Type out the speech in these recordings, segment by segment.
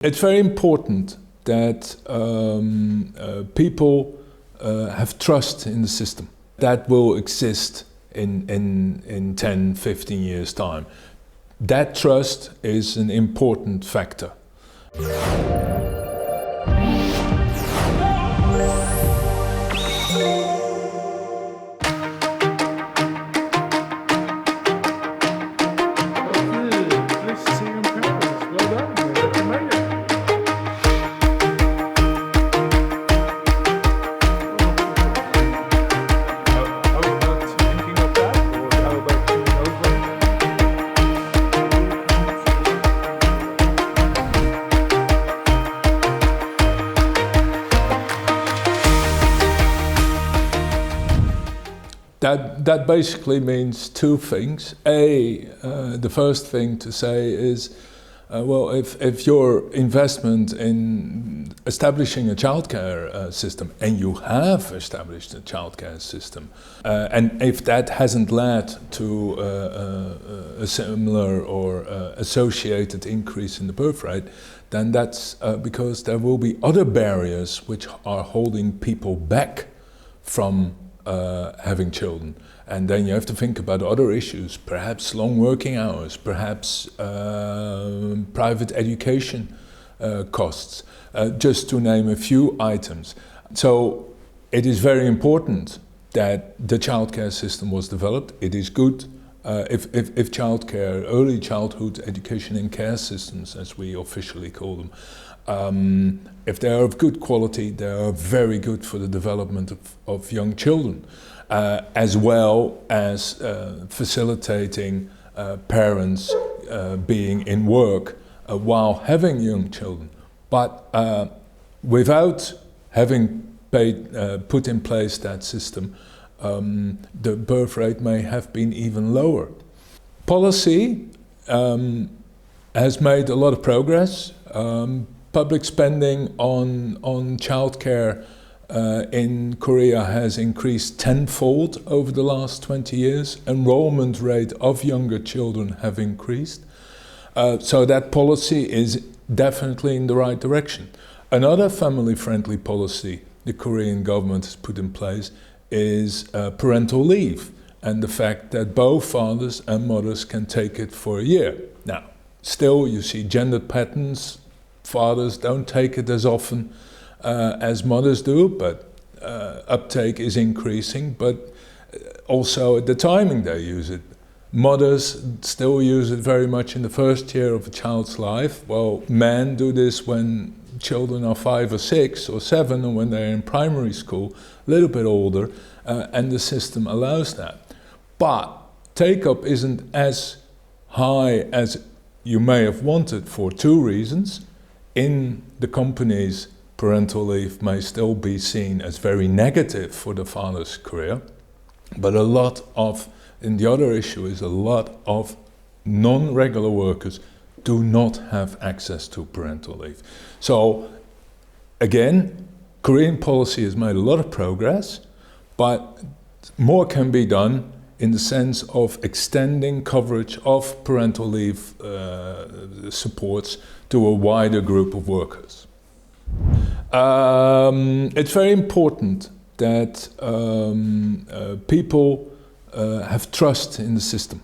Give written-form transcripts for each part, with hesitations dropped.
It's very important that people have trust in the system. That will exist in 10, 15 years' time. That trust is an important factor. That basically means two things. The first thing to say is, well, if your investment in establishing a childcare system, and you have established a childcare system, and if that hasn't led to a similar or associated increase in the birth rate, then that's because there will be other barriers which are holding people back from having children. And then you have to think about other issues, perhaps long working hours, perhaps private education costs, just to name a few items. So it is very important that the childcare system was developed. It is good if childcare, early childhood education and care systems, as we officially call them, if they are of good quality, they are very good for the development of young children, as well as facilitating parents being in work while having young children. But without having put in place that system, the birth rate may have been even lower. Policy has made a lot of progress. Public spending on childcare in Korea has increased tenfold over the last 20 years. Enrollment rate of younger children have increased. So that policy is definitely in the right direction. Another family-friendly policy the Korean government has put in place is parental leave, and the fact that both fathers and mothers can take it for a year. Now, still you see gendered patterns. Fathers don't take it as often as mothers do, but uptake is increasing, but also the timing they use it. Mothers still use it very much in the first year of a child's life. Well, men do this when children are 5 or 6 or 7, or when they're in primary school, a little bit older, and the system allows that. But take-up isn't as high as you may have wanted for two reasons. In the companies, parental leave may still be seen as very negative for the father's career, but and the other issue is a lot of non-regular workers do not have access to parental leave. So again, Korean policy has made a lot of progress, but more can be done in the sense of extending coverage of parental leave supports to a wider group of workers. It's very important that people have trust in the system,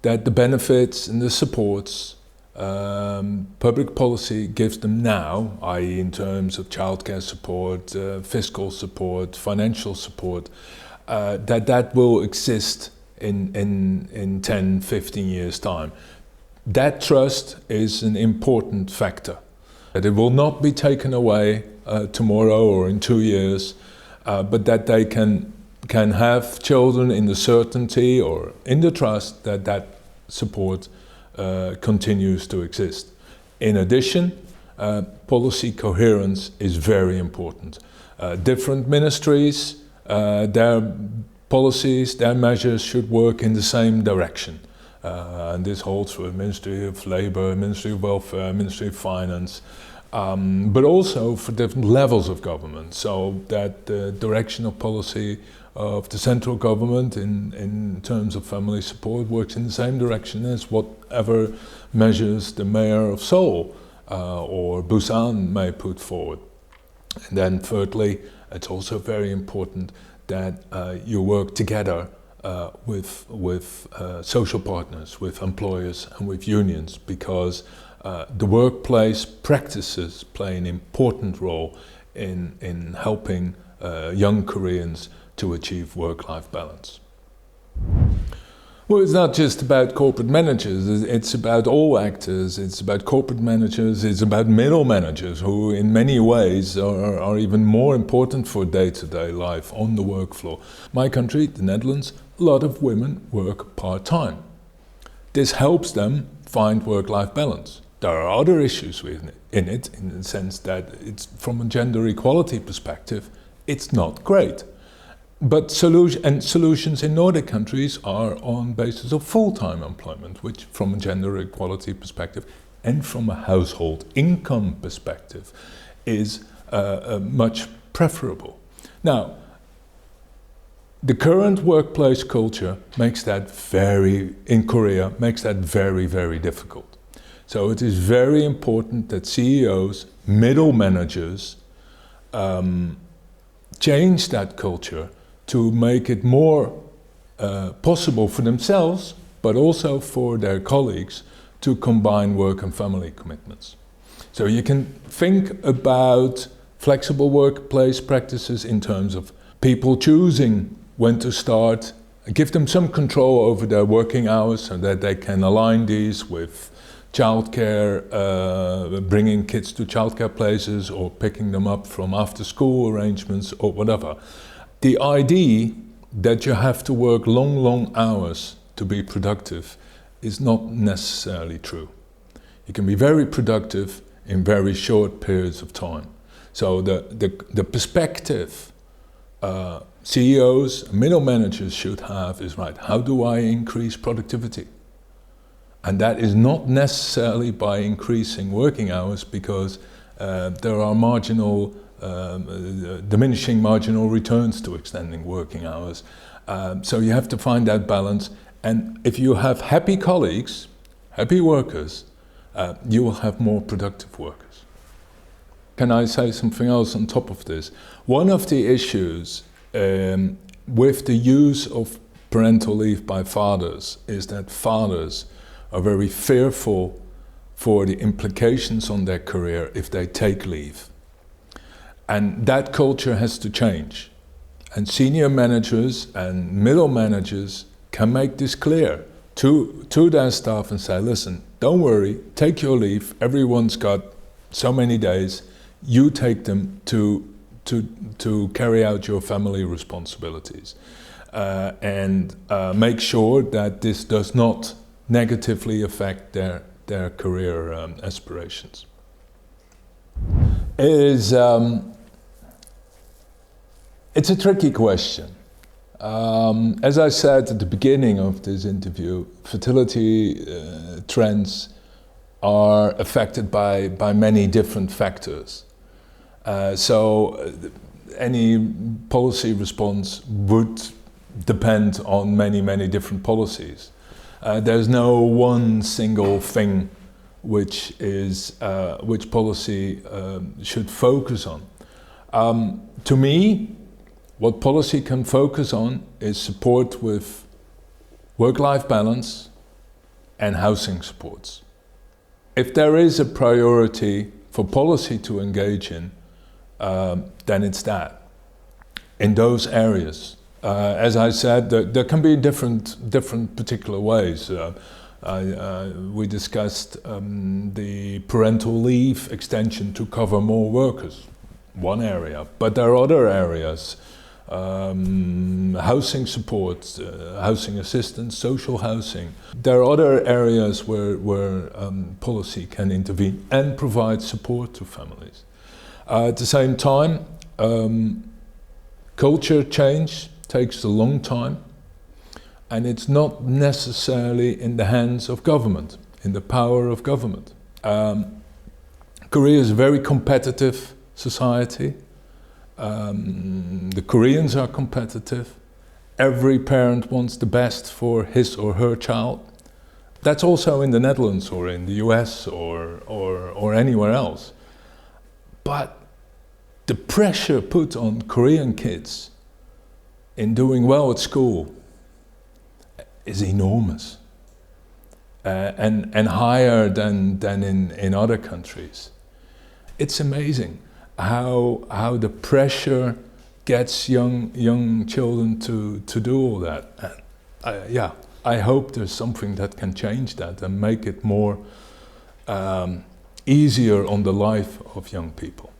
that the benefits and the supports public policy gives them now, i.e. in terms of childcare support, fiscal support, financial support, that will exist in 10, 15 years' time. That trust is an important factor. That it will not be taken away tomorrow or in 2 years, but that they can have children in the certainty or in the trust that that support continues to exist. In addition, policy coherence is very important. Different ministries, their policies, their measures should work in the same direction. And this holds for the Ministry of Labour, Ministry of Welfare, Ministry of Finance, but also for different levels of government, so that the direction of policy of the central government in terms of family support works in the same direction as whatever measures the mayor of Seoul or Busan may put forward. And then thirdly, it's also very important that you work together with social partners, with employers and with unions, because the workplace practices play an important role in helping young Koreans to achieve work-life balance. Well, it's not just about corporate managers, it's about all actors, it's about corporate managers, it's about middle managers who in many ways are even more important for day-to-day life on the work floor. My country, the Netherlands, a lot of women work part-time. This helps them find work-life balance. There are other issues in it, in the sense that it's from a gender equality perspective, it's not great. But solutions in Nordic countries are on basis of full-time employment, which from a gender equality perspective and from a household income perspective is much preferable. Now, the current workplace culture makes that in Korea, makes that very, very difficult. So it is very important that CEOs, middle managers, change that culture to make it more possible for themselves, but also for their colleagues, to combine work and family commitments. So you can think about flexible workplace practices in terms of people choosing when to start, give them some control over their working hours so that they can align these with childcare, bringing kids to childcare places or picking them up from after-school arrangements or whatever. The idea that you have to work long hours to be productive is not necessarily true. You can be very productive in very short periods of time. So the perspective CEOs, middle managers should have is, right, how do I increase productivity? And that is not necessarily by increasing working hours, because there are diminishing marginal returns to extending working hours. So you have to find that balance. And if you have happy colleagues, happy workers, you will have more productive workers. Can I say something else on top of this? One of the issues with the use of parental leave by fathers is that fathers are very fearful for the implications on their career if they take leave. And that culture has to change. And senior managers and middle managers can make this clear to their staff and say, listen, don't worry, take your leave, everyone's got so many days, you take them to carry out your family responsibilities. And make sure that this does not negatively affect their career aspirations. It's a tricky question. As I said at the beginning of this interview, fertility trends are affected by many different factors. So any policy response would depend on many different policies. There's no one single thing which policy should focus on. To me, what policy can focus on is support with work-life balance and housing supports. If there is a priority for policy to engage in, then it's that, in those areas. As I said, there can be different particular ways. We discussed the parental leave extension to cover more workers, one area. But there are other areas, housing support, housing assistance, social housing. There are other areas where policy can intervene and provide support to families. At the same time, culture change takes a long time, and it's not necessarily in the hands of government, in the power of government. Korea is a very competitive society. The Koreans are competitive. Every parent wants the best for his or her child. That's also in the Netherlands or in the US or anywhere else. But the pressure put on Korean kids in doing well at school is enormous and higher than in other countries. It's amazing how the pressure gets young children to do all that. And I hope there's something that can change that and make it more easier on the life of young people.